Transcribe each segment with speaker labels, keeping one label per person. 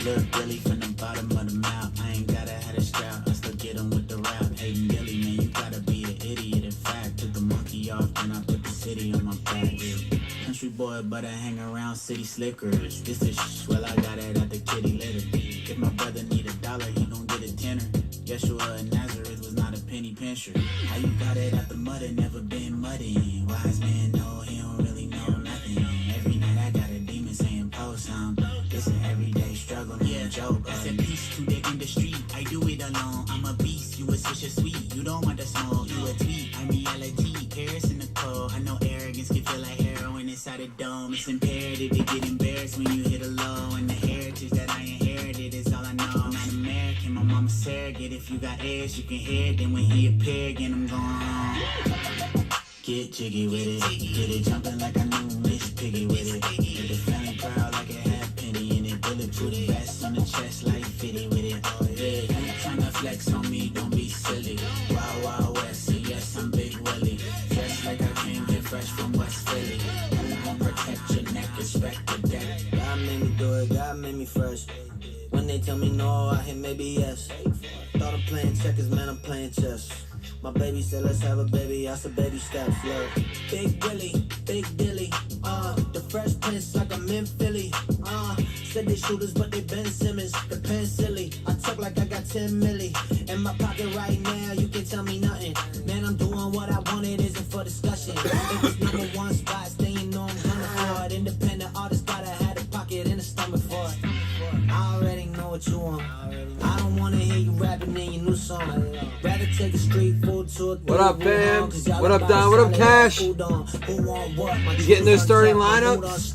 Speaker 1: Look, Billy from the bottom of the map. I ain't gotta have a strap. I still get 'em with the rap. Hey, Billy, man, you gotta be an idiot. In fact, took the monkey off, then I put the city on my back. Country boy, but I hang around city slickers. This is well, I got it at the kitty litter. If my brother need $1, he gon' get a tenner. Yeshua of Nazareth was not a penny pincher. How you got it out the mud and never been muddy? Wise man, no, he don't really know nothing. Every night I got a demon saying post some. It's an everyday struggle, yeah, joke. I said peace to the industry. I do it alone. I'm a beast. You a such a sweet. You don't want the smoke. You a tweet. I'm reality. Paris in the cold. I know arrogance can feel like heroin inside a dome. It's imperative to get embarrassed when you hit a low. And the heritage that I inherited is all I know. I'm not American. My mama's surrogate. If you got ears, you can hear it. Then when he appear again, I'm gone. Get jiggy with it. Get it jumping like I knew Miss Piggy with it. Get the family proud like a half penny in it. Bulletproof vest on the chest like 50 with it. Oh yeah, you tryna flex on me, don't be silly. Wild Wild West, so yes, I'm Big Willie. Dressed like I came here fresh from West Philly. I'm gonna protect your neck, respect the deck.
Speaker 2: God made me do it, God made me fresh. When they tell me no, I hear maybe yes. Thought I'm playing checkers, man, I'm playing chess. My baby said let's have a baby, I said baby steps, look. Big Willie, Big Dilly, the Fresh Prince like I'm in Philly, said they shooters but they Ben Simmons, the pen silly, I talk like I got 10 milli, in my pocket right now, you can tell me nothing, man I'm doing what I want, it isn't for discussion, if it's number one spot, staying know I'm gunning for it, independent artist gotta have a pocket and a stomach for it, I already know what you want, I don't wanna hear you rapping in your new song, rather take a street food to a
Speaker 3: What up, fam? What up, Don? What up, Cash? You getting those starting lineups?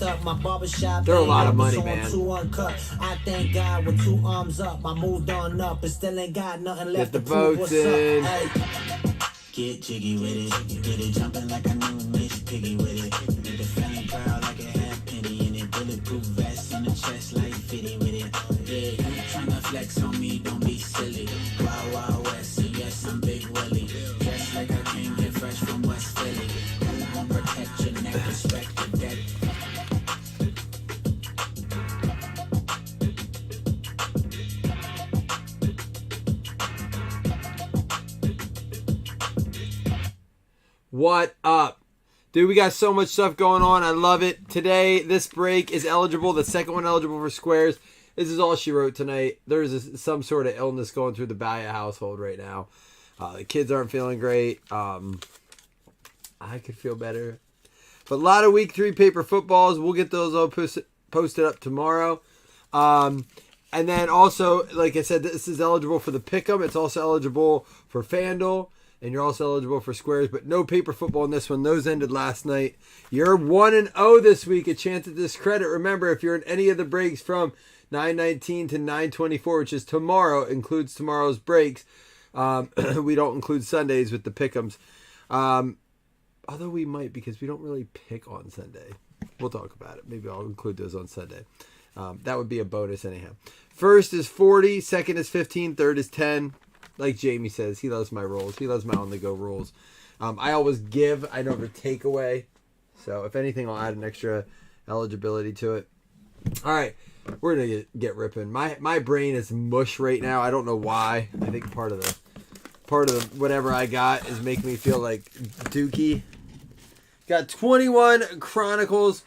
Speaker 3: They're a lot of money, man.
Speaker 2: I thank God with 2 arms up. I moved on up and still ain't got nothing left
Speaker 3: Get the
Speaker 2: to prove
Speaker 3: votes
Speaker 2: what's up.
Speaker 3: in.
Speaker 2: Hey.
Speaker 1: Get jiggy with it. Get it jumping like I knew Miss Piggy with it. Get the family proud like a half penny in it. Bulletproof vest on the chest like 50 with it. Oh yeah, you tryna flex on me, don't be silly. Wild Wild West, so yes, I'm Big Willie. Dressed like I came here fresh from West Philly. I'm gonna protect your neck, respect the deck.
Speaker 3: What up? Dude, we got so much stuff going on. I love it. Today, this break is eligible. The second one eligible for Squares. This is all she wrote tonight. There's some sort of illness going through the Baia household right now. The kids aren't feeling great. I could feel better. But a lot of week 3 paper footballs. We'll get those all posted up tomorrow. And then also, like I said, this is eligible for the Pick'em. It's also eligible for FanDuel. And you're also eligible for Squares, but no paper football in this one. Those ended last night. You're 1-0 this week. A chance at this credit. Remember, if you're in any of the breaks from 9:19 to 9:24, which is tomorrow, includes tomorrow's breaks. We don't include Sundays with the Pick'ems. Although we might, because we don't really pick on Sunday. We'll talk about it. Maybe I'll include those on Sunday. That would be a bonus anyhow. First is 40. Second is 15. Third is 10. Like Jamie says, he loves my rolls. He loves my on-the-go rolls. I always give. I never take away. So if anything, I'll add an extra eligibility to it. All right. We're going to get ripping. My brain is mush right now. I don't know why. I think part of the whatever I got is making me feel like Dookie. Got 21 Chronicles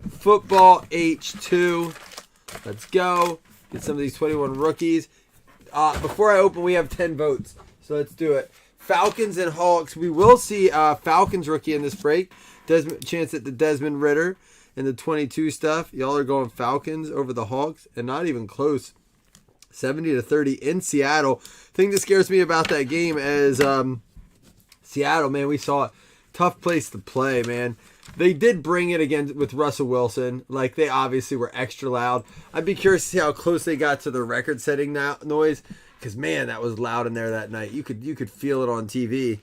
Speaker 3: Football H2. Let's go. Get some of these 21 rookies. Before I open, we have 10 votes. So let's do it. Falcons and Hawks. We will see Falcons rookie in this break. Chance at the Desmond Ritter and the 22 stuff. Y'all are going Falcons over the Hawks, and not even close. 70-30 in Seattle. Thing that scares me about that game is Seattle, man, we saw it. Tough place to play, man. They did bring it again with Russell Wilson. Like, they obviously were extra loud. I'd be curious to see how close they got to the record-setting noise. Because, man, that was loud in there that night. You could feel it on TV.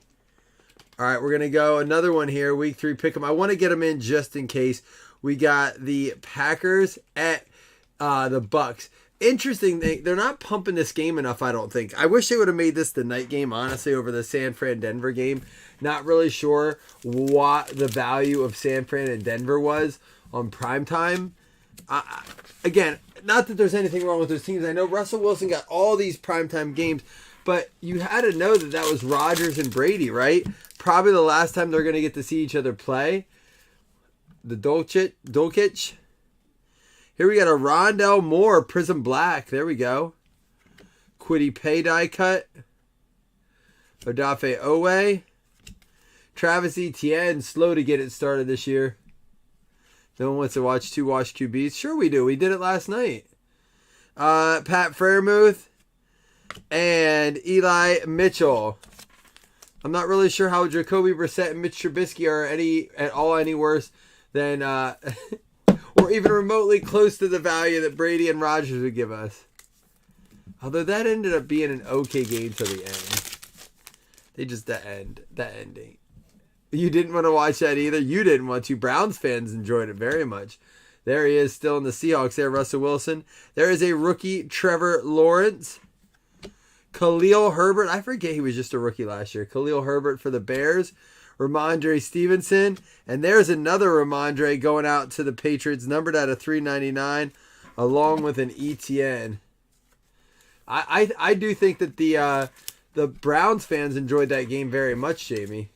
Speaker 3: All right, we're going to go another one here. Week 3 pick'em. I want to get them in just in case. We got the Packers at the Bucks. Interesting thing, they're not pumping this game enough, I don't think. I wish they would have made this the night game, honestly, over the San Fran-Denver game. Not really sure what the value of San Fran and Denver was on primetime. Again, not that there's anything wrong with those teams. I know Russell Wilson got all these primetime games, but you had to know that was Rodgers and Brady, right? Probably the last time they're going to get to see each other play. The Dolchich. Here we got a Rondell Moore Prism Black. There we go. Kwity Paye die cut. Odafe Owe. Travis Etienne, slow to get it started this year. No one wants to watch two wash QBs. Sure we do. We did it last night. Pat Freiermuth and Eli Mitchell. I'm not really sure how Jacoby Brissett and Mitch Trubisky are any worse than or even remotely close to the value that Brady and Rodgers would give us. Although that ended up being an okay game to the end. That ending. You didn't want to watch that either. You didn't want to. Browns fans enjoyed it very much. There he is still in the Seahawks there, Russell Wilson. There is a rookie, Trevor Lawrence. Khalil Herbert. I forget he was just a rookie last year. Khalil Herbert for the Bears. Ramondre Stevenson. And there's another Ramondre going out to the Patriots, numbered out of 399, along with an ETN. I do think that the Browns fans enjoyed that game very much, Jamie.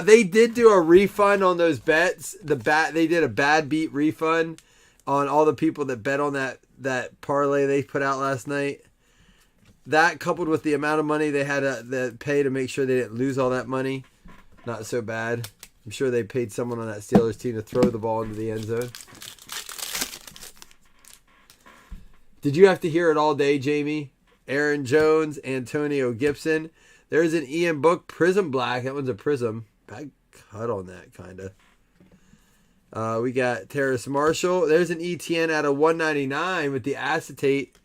Speaker 3: They did do a refund on those bets. They did a bad beat refund on all the people that bet on that parlay they put out last night. That coupled with the amount of money they had to pay to make sure they didn't lose all that money, not so bad. I'm sure they paid someone on that Steelers team to throw the ball into the end zone. Did you have to hear it all day, Jamie? Aaron Jones, Antonio Gibson. There's an Ian Book Prism Black. That one's a Prism. Bad cut on that, kind of. We got Terrace Marshall. There's an ETN out of 199 with the acetate.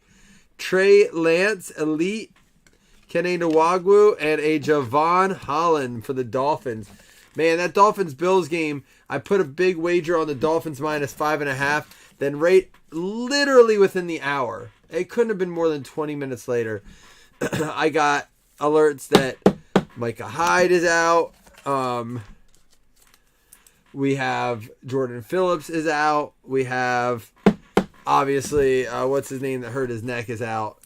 Speaker 3: Trey Lance, Elite. Kenny Nwagwu, and a Javon Holland for the Dolphins. Man, that Dolphins-Bills game, I put a big wager on the Dolphins minus 5.5. Then right literally within the hour, it couldn't have been more than 20 minutes later, I got alerts that Micah Hyde is out. We have Jordan Phillips is out. We have, obviously, what's his name that hurt his neck is out.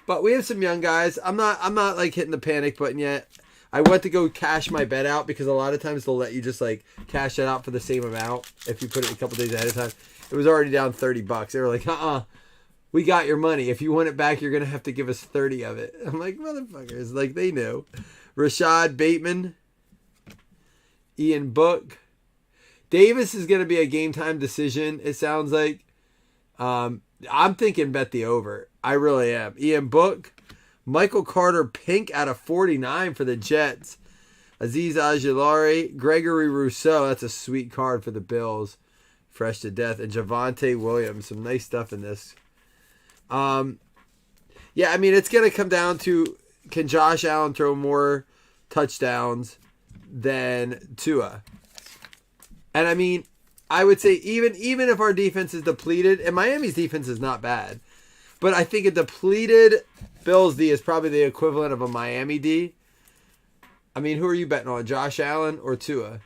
Speaker 3: But we have some young guys. I'm not like hitting the panic button yet. I went to go cash my bet out because a lot of times they'll let you just like cash it out for the same amount if you put it a couple days ahead of time. It was already down $30. They were like, we got your money. If you want it back, you're going to have to give us 30 of it. I'm like, motherfuckers. Like, they knew. Rashad Bateman. Ian Book. Davis is going to be a game time decision, it sounds like. I'm thinking bet the over. I really am. Ian Book. Michael Carter Pink out of 49 for the Jets. Aziz Ojulari. Gregory Rousseau. That's a sweet card for the Bills. Fresh to death. And Javonte Williams. Some nice stuff in this. Yeah, I mean, it's going to come down to, can Josh Allen throw more touchdowns than Tua? And I mean, I would say even if our defense is depleted, and Miami's defense is not bad, but I think a depleted Bills D is probably the equivalent of a Miami D. I mean, who are you betting on, Josh Allen or Tua?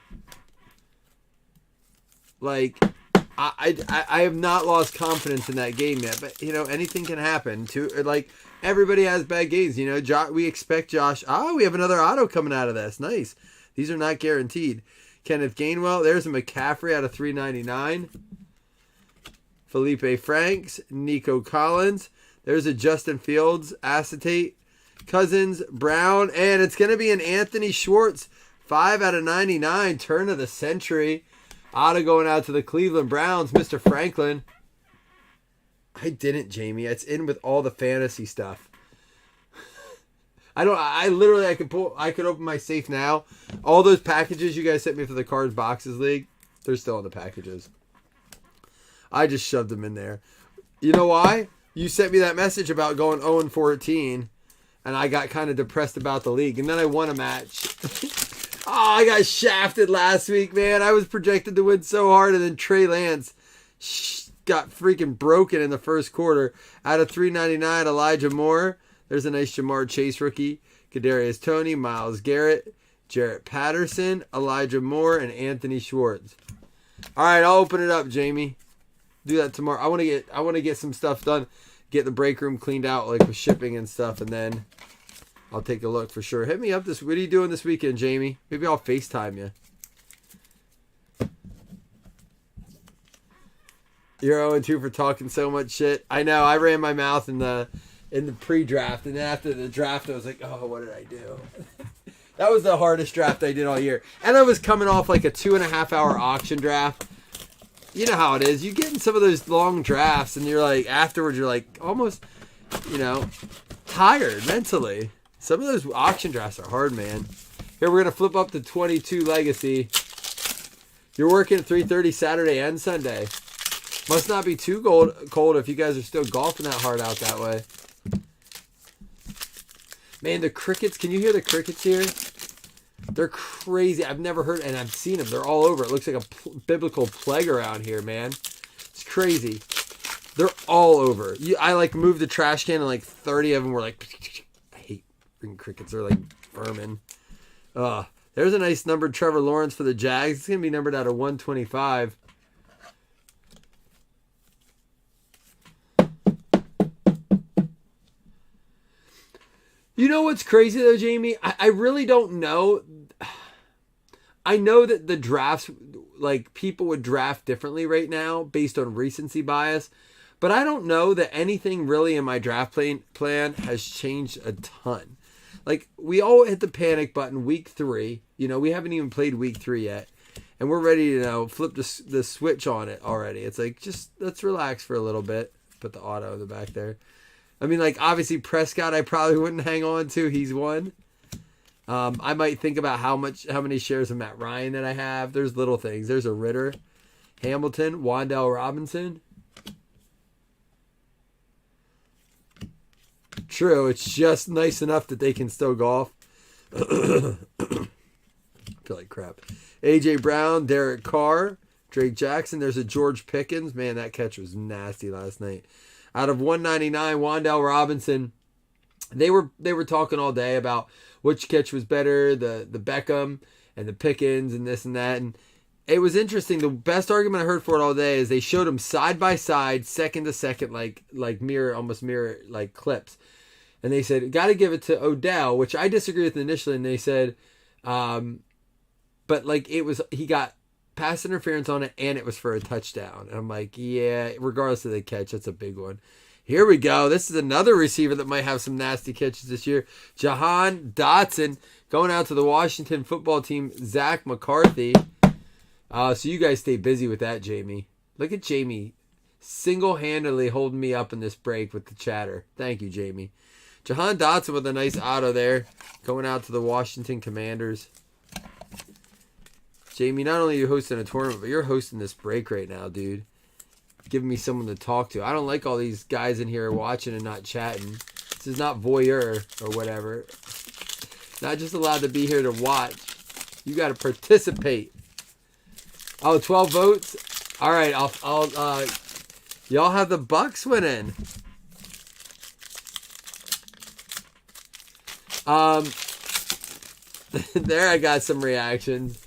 Speaker 3: Like, I have not lost confidence in that game yet, but you know, anything can happen. Like, everybody has bad games. You know, we expect Josh. We have another auto coming out of this. Nice. These are not guaranteed. Kenneth Gainwell. There's a McCaffrey out of 399. Felipe Franks. Nico Collins. There's a Justin Fields acetate. Cousins, Brown, and it's going to be an Anthony Schwartz 5 out of 99. Turn of the century. Auto going out to the Cleveland Browns, Mr. Franklin. I didn't, Jamie. It's in with all the fantasy stuff. I could open my safe now. All those packages you guys sent me for the Cards Boxes League, they're still in the packages. I just shoved them in there. You know why? You sent me that message about going 0-14, and I got kind of depressed about the league, and then I won a match. I got shafted last week, man. I was projected to win so hard, and then Trey Lance got freaking broken in the first quarter. Out of 399, Elijah Moore. There's a nice Jamar Chase rookie. Kadarius Toney, Myles Garrett, Jarrett Patterson, Elijah Moore, and Anthony Schwartz. All right, I'll open it up, Jamie. do that tomorrow. I want to get some stuff done, get the break room cleaned out, like with shipping and stuff, and then I'll take a look for sure. Hit me up what are you doing this weekend, Jamie? Maybe I'll FaceTime you. You're 0-2 for talking so much shit. I know. I ran my mouth in the pre-draft, and then after the draft, I was like, oh, what did I do? That was the hardest draft I did all year. And I was coming off like a 2.5 hour auction draft. You know how it is. You get in some of those long drafts, and you're like, afterwards, you're like almost, tired mentally. Some of those auction drafts are hard, man. Here, we're going to flip up to 22 Legacy. You're working at 3:30 Saturday and Sunday. Must not be too cold if you guys are still golfing that hard out that way. Man, the crickets. Can you hear the crickets here? They're crazy. I've never heard, and I've seen them. They're all over. It looks like a biblical plague around here, man. It's crazy. They're all over. I moved the trash can, and like 30 of them were like, I hate freaking crickets. They're like vermin. There's a nice numbered Trevor Lawrence for the Jags. It's going to be numbered out of 125. You know what's crazy though, Jamie? I really don't know. I know that the drafts, like people would draft differently right now based on recency bias, but I don't know that anything really in my draft plan has changed a ton. Like we all hit the panic button week 3. We haven't even played week 3 yet, and we're ready to flip the switch on it already. It's like just let's relax for a little bit. Put the auto in the back there. I mean, like, obviously Prescott I probably wouldn't hang on to. He's one. I might think about how many shares of Matt Ryan that I have. There's little things. There's a Ritter. Hamilton. Wan'Dale Robinson. True. It's just nice enough that they can still golf. I feel like crap. A.J. Brown. Derek Carr. Drake Jackson. There's a George Pickens. Man, that catch was nasty last night. Out of 199, Wan'Dale Robinson. They were talking all day about which catch was better, the Beckham and the Pickens and this and that. And it was interesting. The best argument I heard for it all day is they showed them side by side, second to second, like almost mirror like clips. And they said, got to give it to Odell, which I disagree with initially. And they said, but like he got pass interference on it, and it was for a touchdown. And I'm like, yeah, regardless of the catch, that's a big one. Here we go. This is another receiver that might have some nasty catches this year. Jahan Dotson going out to the Washington football team, Zach McCarthy. So you guys stay busy with that, Jamie. Look at Jamie single-handedly holding me up in this break with the chatter. Thank you, Jamie. Jahan Dotson with a nice auto there, going out to the Washington Commanders. Jamie, not only are you hosting a tournament, but you're hosting this break right now, dude. Giving me someone to talk to. I don't like all these guys in here watching and not chatting. This is not voyeur or whatever. Not just allowed to be here to watch. You got to participate. Oh, 12 votes? All right, I'll y'all have the Bucks winning. There I got some reactions.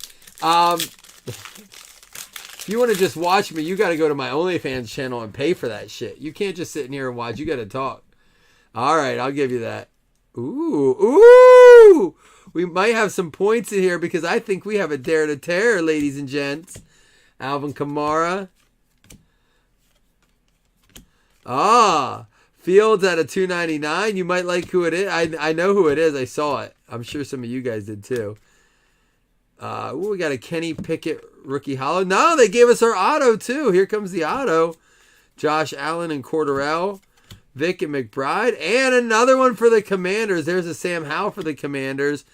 Speaker 3: If you want to just watch me, you got to go to my OnlyFans channel and pay for that shit. You can't just sit in here and watch. You got to talk. All right, I'll give you that. Ooh. We might have some points in here because I think we have a dare to tear, ladies and gents. Alvin Kamara. Fields at a 299. You might like who it is. I know who it is. I saw it. I'm sure some of you guys did too. We got a Kenny Pickett rookie hollow. No, they gave us our auto too. Here comes the auto. Josh Allen and Cordarrelle. Vic and McBride. And another one for the Commanders. There's a Sam Howell for the Commanders.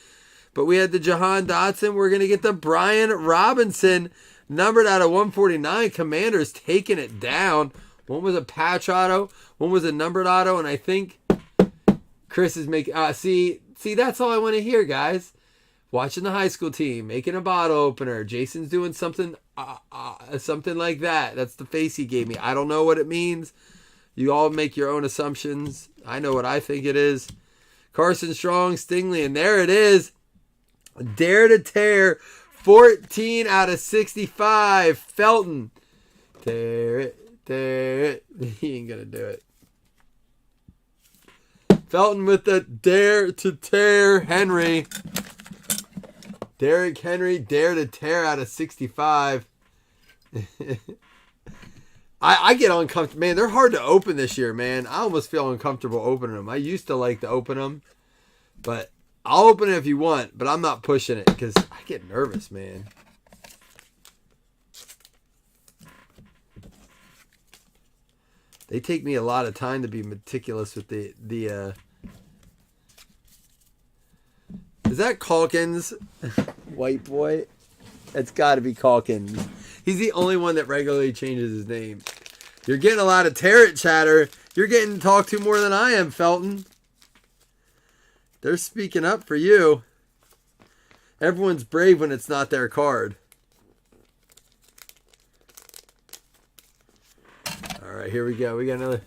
Speaker 3: But we had the Jahan Dotson. We're going to get the Brian Robinson. Numbered out of 149. Commanders taking it down. One was a patch auto. One was a numbered auto. And I think Chris is making... See, that's all I want to hear, guys. Watching the high school team. Making a bottle opener. Jason's doing something something like that. That's the face he gave me. I don't know what it means. You all make your own assumptions. I know what I think it is. Carson Strong, Stingley. And there it is. Dare to tear. 14 out of 65. Felton. Tear it. He ain't gonna do it. Felton with the dare to tear Henry. Derrick Henry dare to tear out of 65. I get uncomfortable. Man, they're hard to open this year, man. I almost feel uncomfortable opening them. I used to like to open them, but I'll open it if you want, but I'm not pushing it because I get nervous, man. They take me a lot of time to be meticulous with the Is that Calkins? White boy? It's got to be Calkins. He's the only one that regularly changes his name. You're getting a lot of Tarrant chatter. You're getting talked to more than I am, Felton. They're speaking up for you. Everyone's brave when it's not their card. All right, here we go. We got another.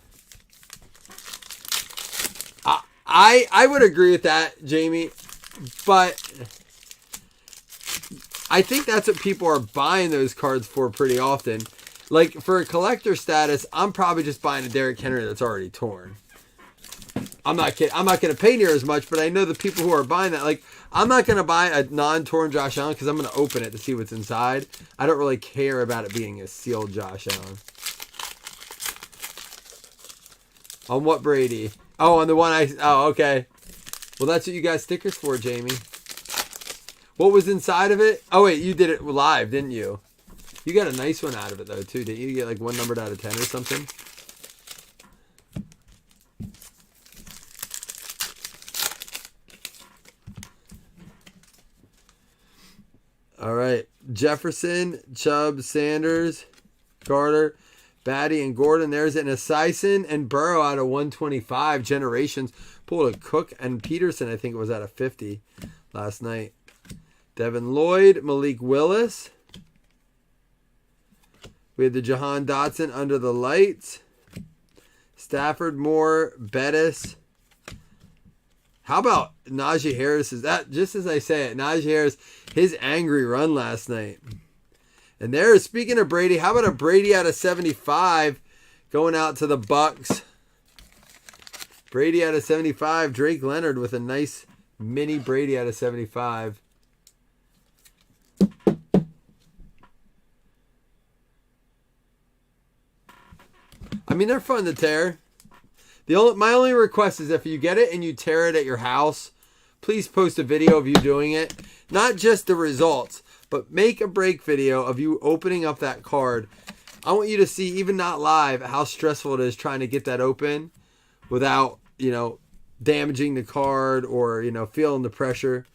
Speaker 3: I would agree with that, Jamie, but I think that's what people are buying those cards for pretty often. Like for a collector status, I'm probably just buying a Derrick Henry that's already torn. I'm not kidding. I'm not going to pay near as much, but I know the people who are buying that. Like, I'm not going to buy a non-torn Josh Allen because I'm going to open it to see what's inside. I don't really care about it being a sealed Josh Allen. On what Brady? Oh, on the one oh, okay. Well, that's what you got stickers for, Jamie. What was inside of it? Oh, wait, you did it live, didn't you? You got a nice one out of it, though, too. Didn't you get like one numbered out of 10 or something? All right. Jefferson, Chubb, Sanders, Carter, Batty, and Gordon. There's an Esiason and Burrow out of 125. Generations. Pulled a Cook and Peterson, I think it was out of 50 last night. Devin Lloyd, Malik Willis. We had the Jahan Dotson under the lights. Stafford, Moore, Bettis. How about Najee Harris? Is that, just as I say it, Najee Harris, his angry run last night. And there, speaking of Brady, how about a Brady out of 75 going out to the Bucks? Brady out of 75. Drake Leonard with a nice mini Brady out of 75. I mean, they're fun to tear. My only request is if you get it and you tear it at your house, please post a video of you doing it. Not just the results, but make a break video of you opening up that card. I want you to see, even not live, how stressful it is trying to get that open without, damaging the card or, feeling the pressure.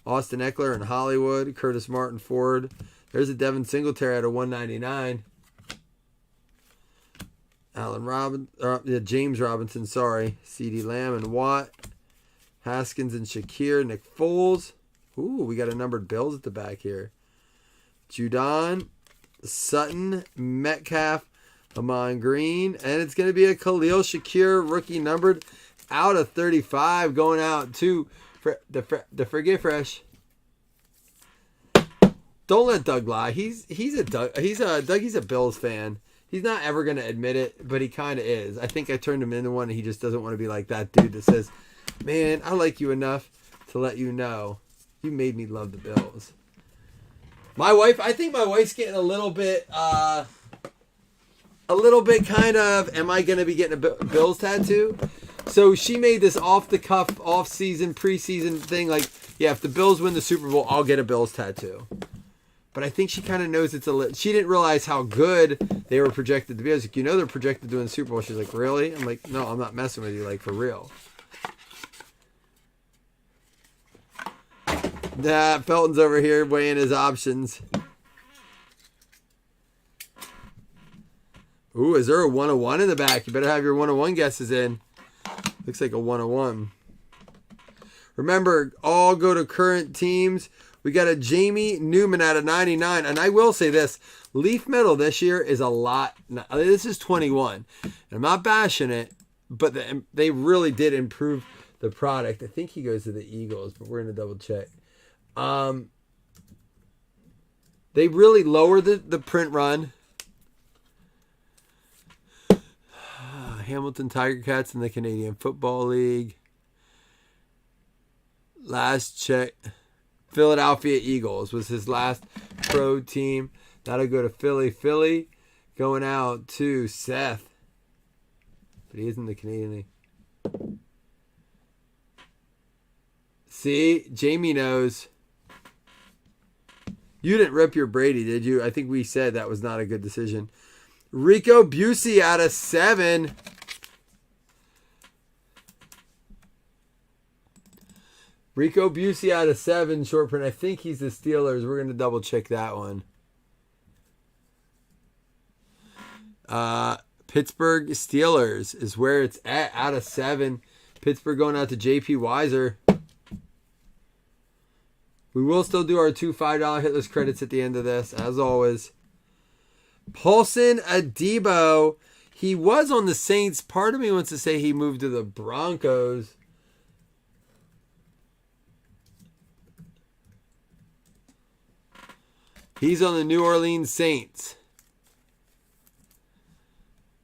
Speaker 3: Austin Eckler and Hollywood, Curtis Martin Ford. There's a Devin Singletary out of 199. James Robinson, CeeDee Lamb and Watt. Haskins and Shakir. Nick Foles. Ooh, we got a numbered Bills at the back here. Judon, Sutton, Metcalf, Amon Green. And it's going to be a Khalil Shakir rookie numbered out of 35 going out to the Forget Fresh. Don't let Doug lie. He's a Bills fan. He's not ever going to admit it, but he kind of is. I think I turned him into one, and he just doesn't want to be like that dude that says, man, I like you enough to let you know you made me love the Bills. I think my wife's getting a little bit kind of, am I going to be getting a Bills tattoo? So she made this off-the-cuff, off-season, preseason thing, like, yeah, if the Bills win the Super Bowl, I'll get a Bills tattoo. But I think she kind of knows she didn't realize how good they were projected to be. I was like, they're projected to win the Super Bowl. She's like, really? I'm like, no, I'm not messing with you, like, for real. Nah, Felton's over here weighing his options. Ooh, is there a 101 in the back? You better have your 101 guesses in. Looks like a 101. Remember, all go to current teams. We got a Jamie Newman out of 99. And I will say this. Leaf metal this year is a lot. This is 21. And I'm not bashing it, but they really did improve the product. I think he goes to the Eagles, but we're going to double check. They really lowered the print run. Hamilton Tiger Cats in the Canadian Football League. Last check. Philadelphia Eagles was his last pro team. That'll go to Philly. Philly going out to Seth. But he is in the Canadian League. See, Jamie knows. You didn't rip your Brady, did you? I think we said that was not a good decision. Rico Busey out of 7. Rico Busey out of 7, short print. I think he's the Steelers. We're going to double check that one. Pittsburgh Steelers is where it's at, out of 7. Pittsburgh going out to JP Weiser. We will still do our 2 $5 hitless credits at the end of this, as always. Paulson Adebo. He was on the Saints. Part of me wants to say he moved to the Broncos. He's on the New Orleans Saints.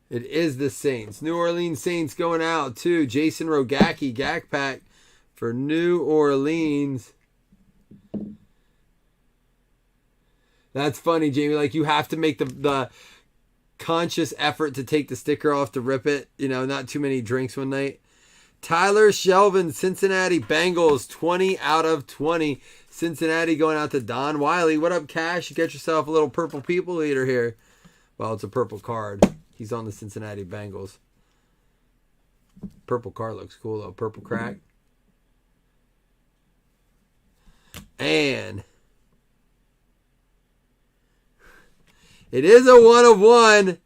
Speaker 3: It is the Saints. New Orleans Saints going out to Jason Rogacki, Gak Pack for New Orleans. That's funny, Jamie. Like, you have to make the conscious effort to take the sticker off to rip it. You know, not too many drinks one night. Tyler Shelvin, Cincinnati Bengals, 20 out of 20. Cincinnati going out to Don Wiley. What up, Cash? You get yourself a little purple people eater here. Well, it's a purple card. He's on the Cincinnati Bengals. Purple card looks cool, though. Purple crack. And it is a 1 of 1. It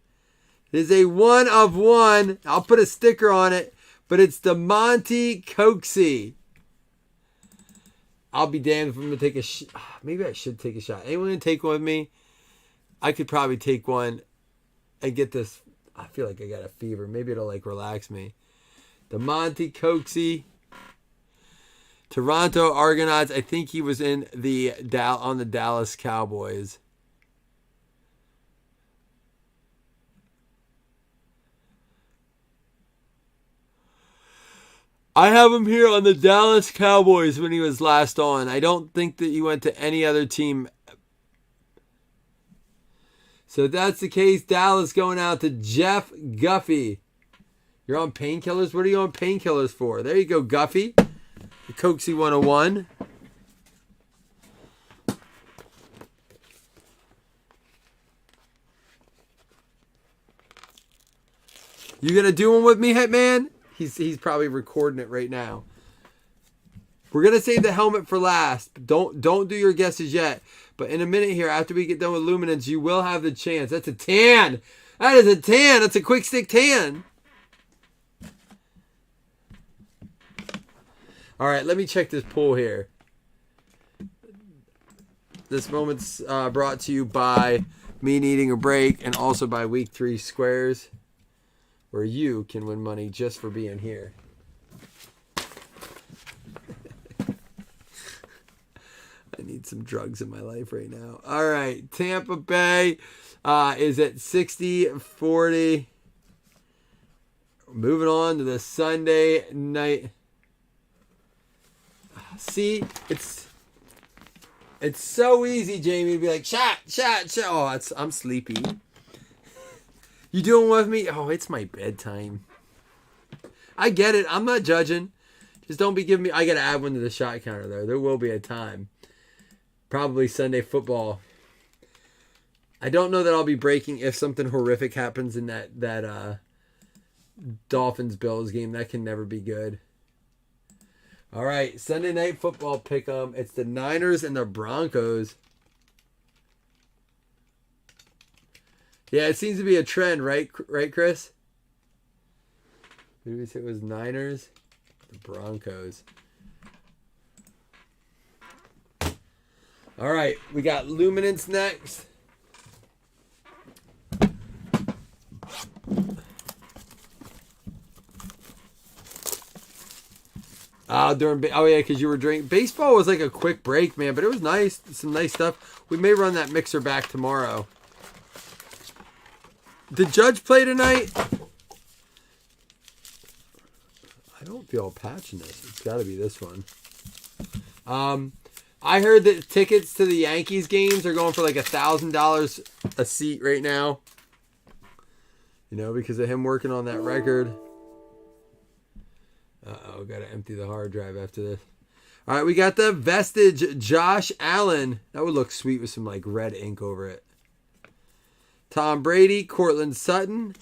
Speaker 3: is a 1 of 1. I'll put a sticker on it. But it's the Monty Coxie. I'll be damned if I'm going to take a shot. Maybe I should take a shot. Anyone going to take one with me? I could probably take one and get this. I feel like I got a fever. Maybe it'll like relax me. The Monty Coxie. Toronto Argonauts. I think he was in on the Dallas Cowboys. I have him here on the Dallas Cowboys when he was last on. I don't think that he went to any other team. So if that's the case, Dallas going out to Jeff Guffey. You're on painkillers? What are you on painkillers for? There you go, Guffey. The Coxie 101. You gonna do one with me, Hitman? He's probably recording it right now. We're gonna save the helmet for last. Don't do your guesses yet. But in a minute here, after we get done with Luminance, you will have the chance. That's a tan. That is a tan. That's a quick stick tan. All right, let me check this pool here. This moment's brought to you by me needing a break and also by Week 3 Squares, where you can win money just for being here. I need some drugs in my life right now. All right, Tampa Bay is at 60-40. Moving on to the Sunday night. See, it's so easy, Jamie, to be like, shot. Oh, I'm sleepy. You doing with me? Oh, it's my bedtime. I get it. I'm not judging. Just don't be giving me... I got to add one to the shot counter, though. There will be a time. Probably Sunday football. I don't know that I'll be breaking if something horrific happens in that Dolphins-Bills game. That can never be good. All right, Sunday night football pick'em. It's the Niners and the Broncos. Yeah, it seems to be a trend, right, Chris? Maybe it was Niners, the Broncos. All right, we got Luminance next. Because you were drinking. Baseball was like a quick break, man, but it was nice. Some nice stuff. We may run that mixer back tomorrow. Did Judge play tonight? don't feel a patch in this. It's got to be this one. I heard that tickets to the Yankees games are going for like $1,000 a seat right now. You know, because of him working on that record. Uh-oh, got to empty the hard drive after this. All right, we got the Vestige Josh Allen. That would look sweet with some like red ink over it. Tom Brady, Cortland Sutton,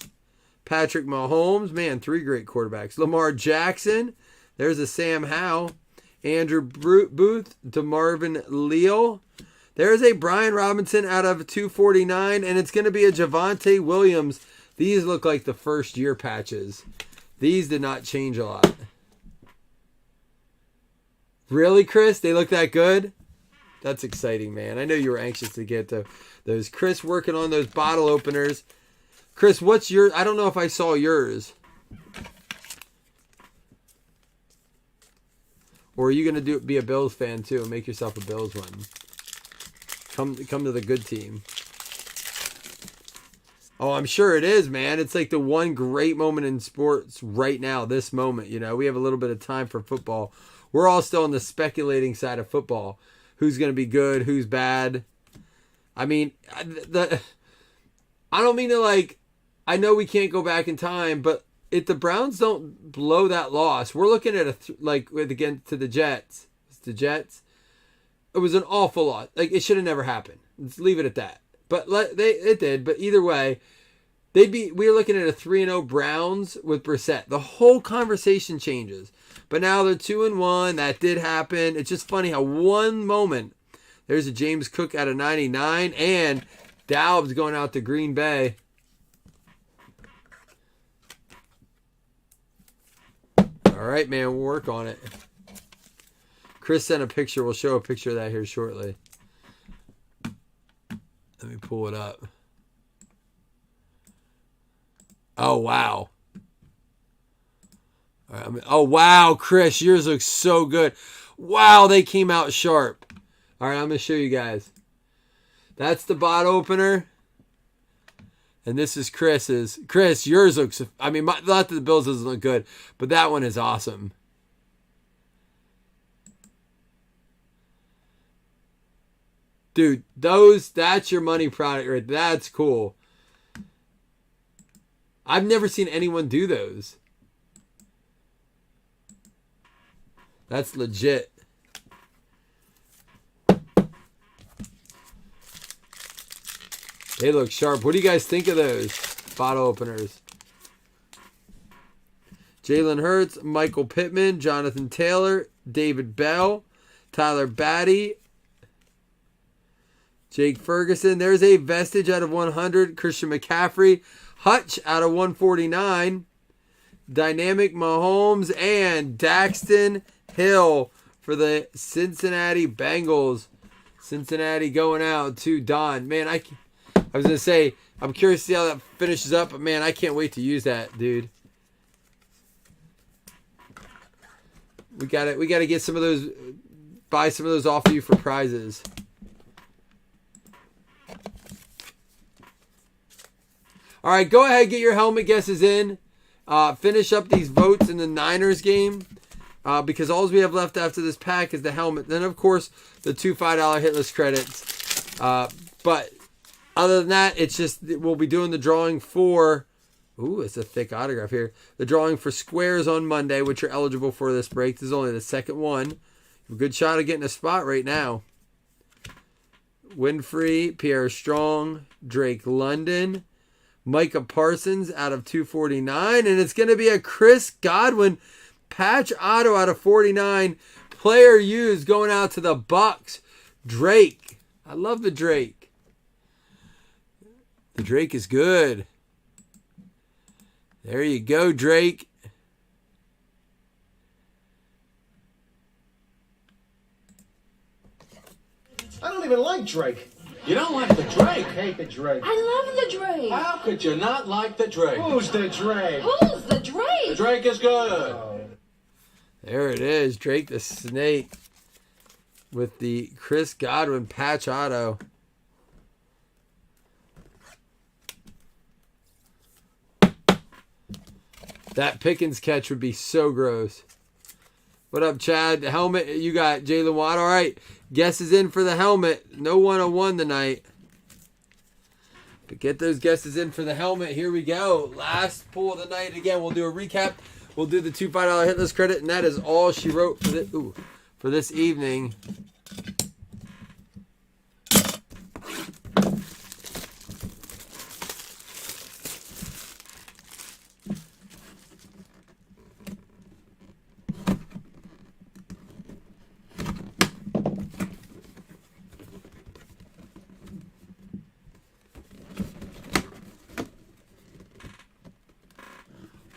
Speaker 3: Patrick Mahomes. Man, 3 great quarterbacks. Lamar Jackson. There's a Sam Howell. Andrew Booth, DeMarvin Leal. There's a Brian Robinson out of 249, and it's going to be a Javonte Williams. These look like the first year patches. These did not change a lot. Really, Chris? They look that good? That's exciting, man. I know you were anxious to get to those. Chris working on those bottle openers. Chris, what's your... I don't know if I saw yours. Or are you going to be a Bills fan too and make yourself a Bills one? Come to the good team. Oh, I'm sure it is, man. It's like the one great moment in sports right now, this moment. You know, we have a little bit of time for football. We're all still on the speculating side of football. Who's going to be good? Who's bad? I mean, I don't mean to like, I know we can't go back in time, but if the Browns don't blow that loss, we're looking at again to the Jets. It's the Jets. It was an awful loss. Like, it should have never happened. Let's leave it at that. But it did. But either way, we were looking at a 3-0 Browns with Brissett. The whole conversation changes. But now they're 2-1. That did happen. It's just funny how one moment there's a James Cook out of 99 and Dalb's going out to Green Bay. All right, man, we'll work on it. Chris sent a picture. We'll show a picture of that here shortly. Let me pull it up. Oh, wow. All right, oh, wow, Chris, yours looks so good. Wow, they came out sharp. All right, I'm going to show you guys. That's the bot opener. And this is Chris's. Chris, yours looks... I mean, not that the Bills doesn't look good, but that one is awesome. Dude, that's your money product right there. That's cool. I've never seen anyone do those. That's legit. They look sharp. What do you guys think of those bottle openers? Jalen Hurts, Michael Pittman, Jonathan Taylor, David Bell, Tyler Batty, Jake Ferguson. There's a Vestige out of 100. Christian McCaffrey. Hutch out of 149. Dynamic Mahomes and Daxton Hill for the Cincinnati Bengals. Cincinnati going out to Don. Man, I was going to say, I'm curious to see how that finishes up, but man, I can't wait to use that, dude. We got to get some of those, buy some of those off of you for prizes. All right, go ahead, get your helmet guesses in. Finish up these votes in the Niners game. Because all we have left after this pack is the helmet. Then, of course, the 2 $5 hitless credits. But other than that, it's just we'll be doing the drawing for... Ooh, it's a thick autograph here. The drawing for squares on Monday, which are eligible for this break. This is only the second one. A good shot of getting a spot right now. Winfrey, Pierre Strong, Drake London, Micah Parsons out of 249. And it's going to be a Chris Godwin patch auto out of 49. Player used going out to the Bucks. Drake. I love the Drake. The Drake is good. There you go, Drake.
Speaker 4: I don't even like Drake.
Speaker 5: You don't like the Drake?
Speaker 4: I hate the Drake.
Speaker 6: I love the Drake.
Speaker 5: How could you not like the Drake?
Speaker 4: Who's the Drake?
Speaker 6: Who's the Drake?
Speaker 5: The Drake is good.
Speaker 3: There it is. Drake the Snake with the Chris Godwin patch auto. That Pickens catch would be so gross. What up, Chad? Helmet, you got Jalen Watt. All right, guesses in for the helmet. No 101 tonight. But get those guesses in for the helmet. Here we go. Last pool of the night. Again, we'll do a recap. We'll do the $2 $5 hit list credit, and that is all she wrote for this evening.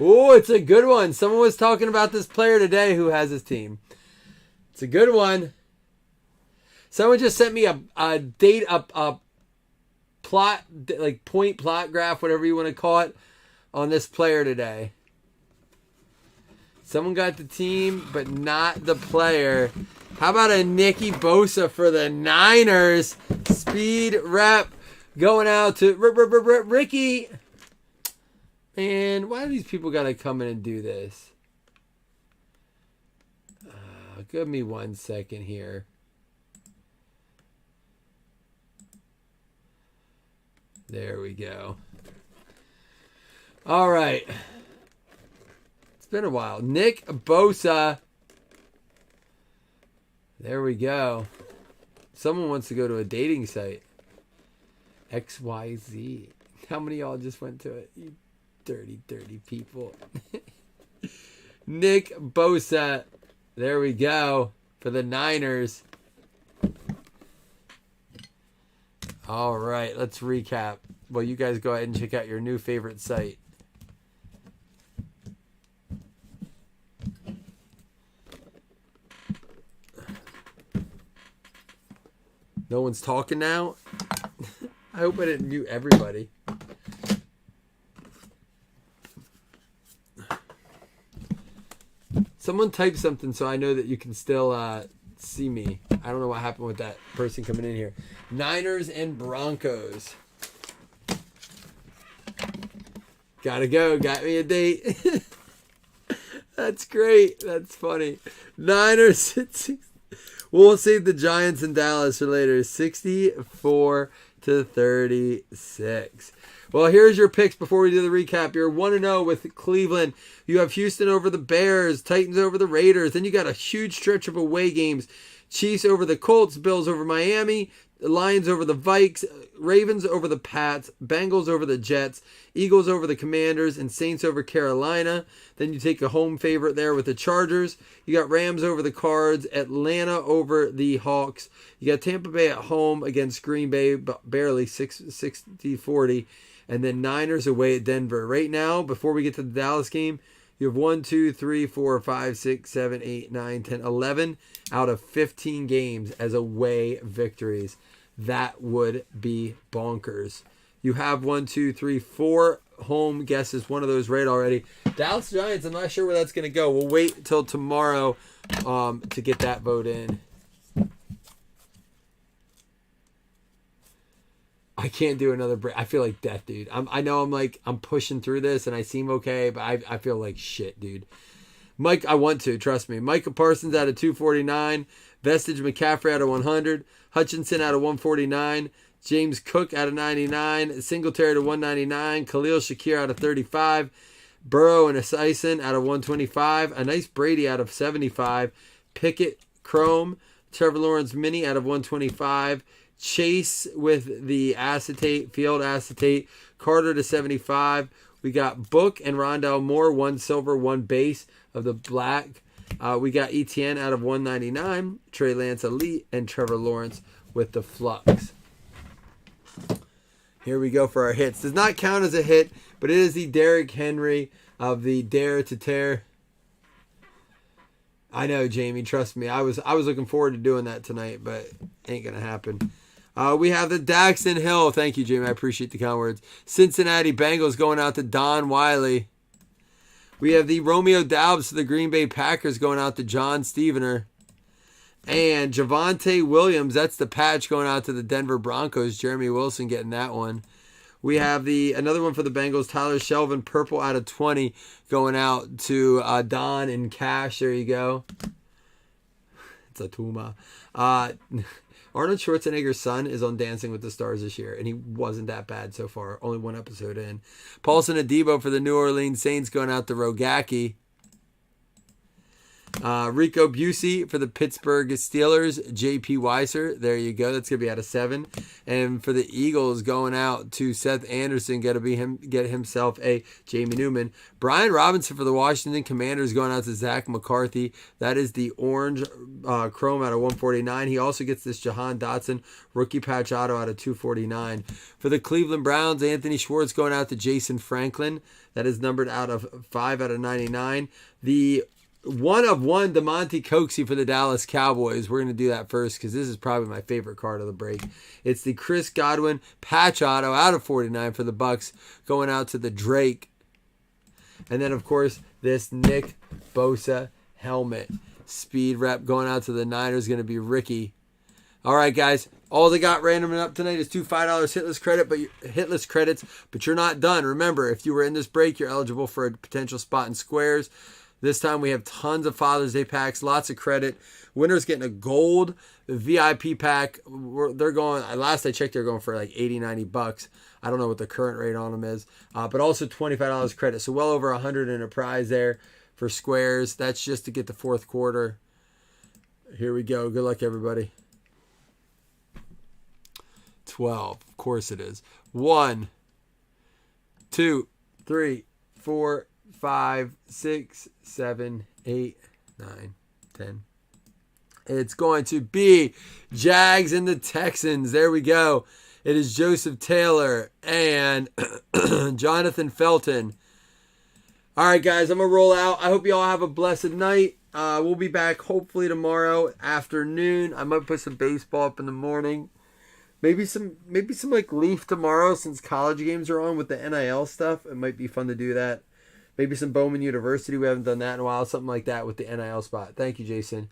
Speaker 3: Oh, it's a good one. Someone was talking about this player today who has his team. It's a good one. Someone just sent me a plot, like point plot graph, whatever you want to call it, on this player today. Someone got the team, but not the player. How about a Nicky Bosa for the Niners? Speed rep going out to Ricky. Man, why do these people got to come in and do this? Give me 1 second here. There we go. All right. It's been a while. Nick Bosa. There we go. Someone wants to go to a dating site. XYZ. How many of y'all just went to it? You dirty people. Nick Bosa. There we go. For the Niners. All right. Let's recap. Well, you guys go ahead and check out your new favorite site. No one's talking now? I hope I didn't mute everybody. Someone type something so I know that you can still see me. I don't know what happened with that person coming in here. Niners and Broncos. Gotta go. Got me a date. That's great. That's funny. Niners. We'll save the Giants and Dallas for later. 64-36. Well, here's your picks before we do the recap. You're 1-0 with Cleveland. You have Houston over the Bears, Titans over the Raiders. Then you got a huge stretch of away games. Chiefs over the Colts, Bills over Miami, Lions over the Vikes, Ravens over the Pats, Bengals over the Jets, Eagles over the Commanders, and Saints over Carolina. Then you take a home favorite there with the Chargers. You got Rams over the Cards, Atlanta over the Hawks. You got Tampa Bay at home against Green Bay, barely 60-40. And then Niners away at Denver. Right now, before we get to the Dallas game, you have 1, 2, 3, 4, 5, 6, 7, 8, 9, 10, 11 out of 15 games as away victories. That would be bonkers. You have 1, 2, 3, 4 home guesses. One of those right already. Dallas Giants, I'm not sure where that's going to go. We'll wait till tomorrow to get that vote in. I can't do another break. I feel like death, dude. I know I'm pushing through this and I seem okay, but I feel like shit, dude. Mike, I want to, trust me. Micah Parsons out of 249. Vestige McCaffrey out of 100. Hutchinson out of 149. James Cook out of 99. Singletary to 199. Khalil Shakir out of 35. Burrow and Esiason out of 125. A nice Brady out of 75. Pickett, Chrome. Trevor Lawrence Mini out of 125. Chase with the acetate, field acetate. Carter to 75. We got Book and Rondale Moore, 1 silver, 1 base of the black. We got ETN out of 199. Trey Lance Elite and Trevor Lawrence with the flux. Here we go for our hits. Does not count as a hit, but it is the Derrick Henry of the Dare to Tear. I know, Jamie. Trust me. I was looking forward to doing that tonight, but ain't gonna happen. We have the Daxton Hill. Thank you, Jamie. I appreciate the kind words. Cincinnati Bengals going out to Don Wiley. We have the Romeo Doubs to the Green Bay Packers going out to John Stevener. And Javonte Williams, that's the patch going out to the Denver Broncos. Jeremy Wilson getting that one. We have another one for the Bengals. Tyler Shelvin, purple out of 20, going out to Don and Cash. There you go. It's a Tuma. Arnold Schwarzenegger's son is on Dancing with the Stars this year, and he wasn't that bad so far. Only one episode in. Paulson Adebo for the New Orleans Saints, going out to Rogacki. Rico Busey for the Pittsburgh Steelers, J.P. Weiser. There you go. That's going to be out of 7. And for the Eagles, going out to Seth Anderson, get himself a Jamie Newman. Brian Robinson for the Washington Commanders, going out to Zach McCarthy. That is the orange chrome out of 149. He also gets this Jahan Dotson rookie patch auto out of 249. For the Cleveland Browns, Anthony Schwartz going out to Jason Franklin. That is numbered out of 5 out of 99. The 1/1 DeMonte Coxey for the Dallas Cowboys. We're going to do that first because this is probably my favorite card of the break. It's the Chris Godwin patch auto out of 49 for the Bucks, going out to the Drake. And then, of course, this Nick Bosa helmet speed rep going out to the Niners, going to be Ricky. All right, guys. All they got randoming up tonight is 2 $5 hitless credits, but you're not done. Remember, if you were in this break, you're eligible for a potential spot in Squares. This time we have tons of Father's Day packs, lots of credit. Winner's getting a gold VIP pack. They're going, last I checked, they're going for like $80-$90. I don't know what the current rate on them is. But also $25 credit. So well over $100 in a prize there for Squares. That's just to get the fourth quarter. Here we go. Good luck, everybody. 12. Of course it is. 1, 2, 3, 4, 5, 6, 7, 8, 9, 10. It's going to be Jags and the Texans. There we go. It is Joseph Taylor and Jonathan Felton. All right, guys, I'm going to roll out. I hope you all have a blessed night. We'll be back hopefully tomorrow afternoon. I might put some baseball up in the morning. Maybe some like Leaf tomorrow since college games are on with the NIL stuff. It might be fun to do that. Maybe some Bowman University. We haven't done that in a while. Something like that with the NIL spot. Thank you, Jason.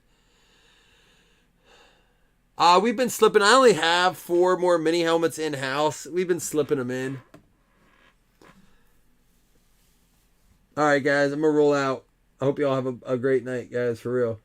Speaker 3: We've been slipping. I only have 4 more mini helmets in-house. We've been slipping them in. All right, guys. I'm going to roll out. I hope you all have a great night, guys, for real.